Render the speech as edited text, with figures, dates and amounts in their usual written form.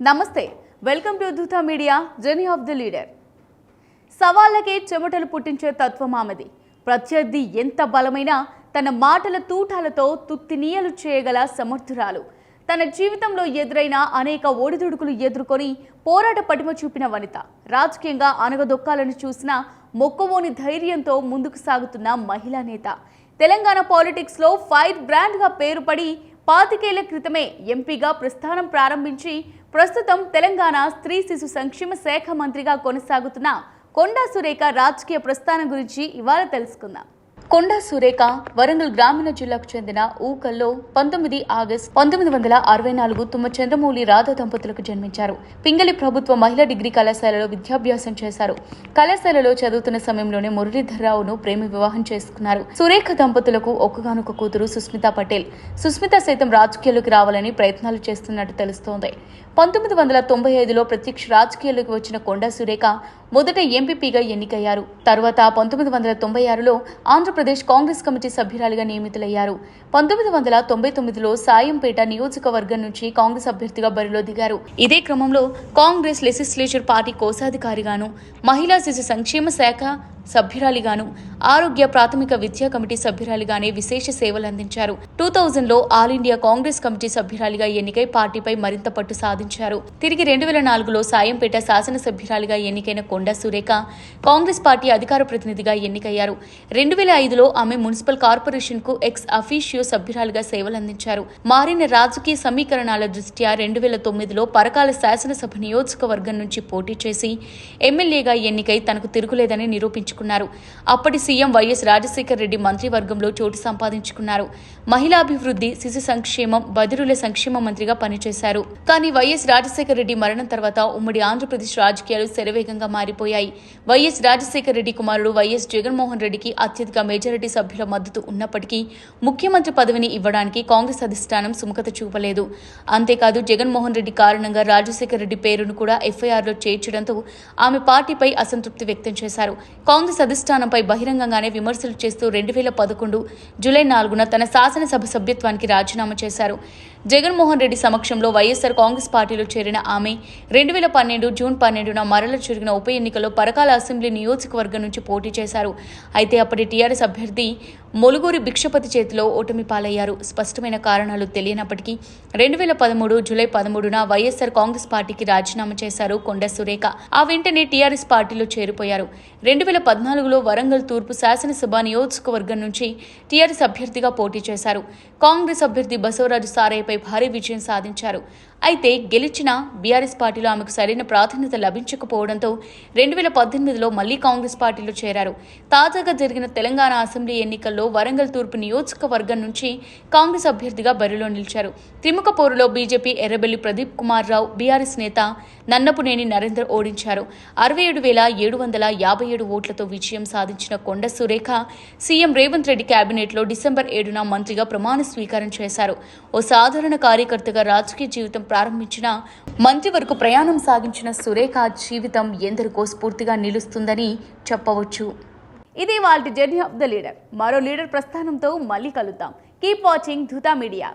నమస్తే, welcome to Dhootha media journey of the leader. సవాళ్ళకే చెమటలు పుట్టించే తత్వం ఆమెది. ప్రత్యర్థి ఎంత బలమైనా తన మాటల తూటాలతో తుత్తినీయలు చేయగల సమర్థురాలు. తన జీవితంలో ఎదురైన అనేక ఒడిదుడుకులు ఎదుర్కొని పోరాట పటిమ చూపిన వనిత. రాజకీయంగా అనగదొక్కాలని చూసిన మొక్కవోని ధైర్యంతో ముందుకు సాగుతున్న మహిళా నేత. తెలంగాణ పాలిటిక్స్లో ఫైర్ బ్రాండ్గా పేరుపడి 25 ఏళ్ల క్రితమే ఎంపీగా ప్రస్థానం ప్రారంభించి ప్రస్తుతం తెలంగాణ స్త్రీ శిశు సంక్షేమ శాఖ మంత్రిగా కొనసాగుతున్న కొండా సురేఖ రాజకీయ ప్రస్థానం గురించి ఇవాళ తెలుసుకుందాం. కొండా సురేఖ వరంగల్ గ్రామీణ జిల్లాకు చెందిన ఊకల్లో 19 ఆగస్టు 1964 తుమ్మ చంద్రమౌళి రాధ దంపతులకు జన్మించారు. పింగళి ప్రభుత్వ మహిళా డిగ్రీ కళాశాలలో విద్యాభ్యాసం చేశారు. కళాశాలలో చదువుతున్న సమయంలోనే మురళీధర్రావును ప్రేమ వివాహం చేసుకున్నారు. సురేఖ దంపతులకు ఒక్కగానొక్క కూతురు సుస్మితా పటేల్. సుస్మిత సైతం రాజకీయాల్లోకి రావాలని ప్రయత్నాలు చేస్తున్నట్టు తెలుస్తోంది. 1995లో ప్రత్యక్ష రాజకీయాల్లోకి వచ్చిన కొండా సురేఖ మొదట ఎంపీపీగా ఎన్నికయ్యారు. తర్వాత 1996లో ఆంధ్రప్రదేశ్ కాంగ్రెస్ కమిటీ సభ్యురాలిగా నియమితులయ్యారు. 1999లో సాయంపేట నియోజకవర్గం నుంచి కాంగ్రెస్ అభ్యర్థిగా బరిలో దిగారు. ఇదే క్రమంలో కాంగ్రెస్ లెజిస్లేచర్ పార్టీ కోశాధికారిగాను, మహిళా శిశు సంక్షేమ శాఖ సభ్యురాలిగాను, ఆరోగ్య ప్రాథమిక విద్యా కమిటీ సభ్యురాలిగానే విశేష సేవలు అందించారు. 2000లో ఆల్ ఇండియా కాంగ్రెస్ కమిటీ సభ్యురాలిగా ఎన్నికై పార్టీపై మరింత పట్టు సాధించారు. తిరిగి 2004లో సాయంపేట శాసనసభ్యురాలిగా ఎన్నికైన కొండా సురేఖ కాంగ్రెస్ పార్టీ అధికార ప్రతినిధిగా ఎన్నికయ్యారు. 2005లో ఆమె మున్సిపల్ కార్పొరేషన్ కు ఎక్స్ అఫీషియో సభ్యురాలిగా సేవలందించారు. మారిన రాజకీయ సమీకరణాల దృష్ట్యా 2009లో పరకాల శాసనసభ నియోజకవర్గం నుంచి పోటీ చేసి ఎమ్మెల్యేగా ఎన్నికై తనకు తిరుగులేదని నిరూపించారు. అప్పటి సీఎం వైఎస్ రాజశేఖర రెడ్డి మంత్రివర్గంలో చోటు సంపాదించుకున్నారు. మహిళాభివృద్ధి, శిశు సంక్షేమం, బదిరుల సంక్షేమ మంత్రిగా పనిచేశారు. కానీ వైఎస్ రాజశేఖర రెడ్డి మరణం తర్వాత ఉమ్మడి ఆంధ్రప్రదేశ్ రాజకీయాలు శరవేగంగా మారిపోయాయి. వైఎస్ రాజశేఖర రెడ్డి కుమారుడు వైఎస్ జగన్మోహన్ రెడ్డికి అత్యధిక మెజారిటీ సభ్యుల మద్దతు ఉన్నప్పటికీ ముఖ్యమంత్రి పదవిని ఇవ్వడానికి కాంగ్రెస్ అధిష్టానం సుముఖత చూపలేదు. అంతేకాదు, జగన్మోహన్ రెడ్డి కారణంగా రాజశేఖర రెడ్డి పేరును కూడా ఎఫ్ఐఆర్లో చేర్చడంతో ఆమె పార్టీపై అసంతృప్తి వ్యక్తం చేశారు. కాంగ్రెస్ అధిష్టానంపై బహిరంగంగానే విమర్శలు చేస్తూ 2011 జూలై 4న తన శాసనసభ సభ్యత్వానికి రాజీనామా చేశారు. జగన్మోహన్ రెడ్డి సమక్షంలో వైఎస్ఆర్ కాంగ్రెస్ పార్టీలో చేరిన ఆమె 2012 జూన్ 12న మరల జరిగిన ఉప ఎన్నికలో పరకాల అసెంబ్లీ నియోజకవర్గం నుంచి పోటీ చేశారు. అయితే అప్పటి టీఆర్ఎస్ అభ్యర్థి మొలుగూరి భిక్షపతి చేతిలో ఓటమి పాలయ్యారు. స్పష్టమైన కారణాలు తెలియనప్పటికీ 2013 జూలై 13న వైఎస్ఆర్ కాంగ్రెస్ పార్టీకి రాజీనామా చేశారు కొండా సురేఖ. ఆ వెంటనే టీఆర్ఎస్ పార్టీలో చేరిపోయారు. 2014లో వరంగల్ తూర్పు శాసనసభ నియోజకవర్గం నుంచి టీఆర్ఎస్ అభ్యర్థిగా పోటీ చేశారు. కాంగ్రెస్ అభ్యర్థి బసవరాజు సారయ్యపై భారీ విజయం సాధించారు. అయితే గెలిచిన బీఆర్ఎస్ పార్టీలో ఆమెకు సరైన ప్రాధాన్యత లభించకపోవడంతో 2018లో మళ్లీ కాంగ్రెస్ పార్టీలో చేరారు. తాజాగా జరిగిన తెలంగాణ అసెంబ్లీ ఎన్నికల్లో వరంగల్ తూర్పు నియోజకవర్గం నుంచి కాంగ్రెస్ అభ్యర్థిగా బరిలో నిలిచారు. త్రిముఖ పోరులో బీజేపీ ఎర్రబెల్లి ప్రదీప్ కుమార్ రావు, బీఆర్ఎస్ నేత నన్నపునేని నరేందర్ ఓడించారు. 67,757 ఓట్లతో విజయం సాధించిన కొండా సురేఖ సీఎం రేవంత్ రెడ్డి కేబినెట్లో డిసెంబర్ 7న మంత్రిగా ప్రమాణ స్వీకారం చేశారు. ఓ సాధారణ కార్యకర్తగా రాజకీయ జీవితం ప్రారంభించిన మంత్రి వరకు ప్రయాణం సాగించిన సురేఖ జీవితం ఎందరికో స్ఫూర్తిగా నిలుస్తుందని చెప్పవచ్చు. ఇది వాళ్ళ జర్నీ ఆఫ్ ద లీడర్. మరో లీడర్ ప్రస్థానంతో మళ్ళీ కలుద్దాం. Keep watching Dhootha media.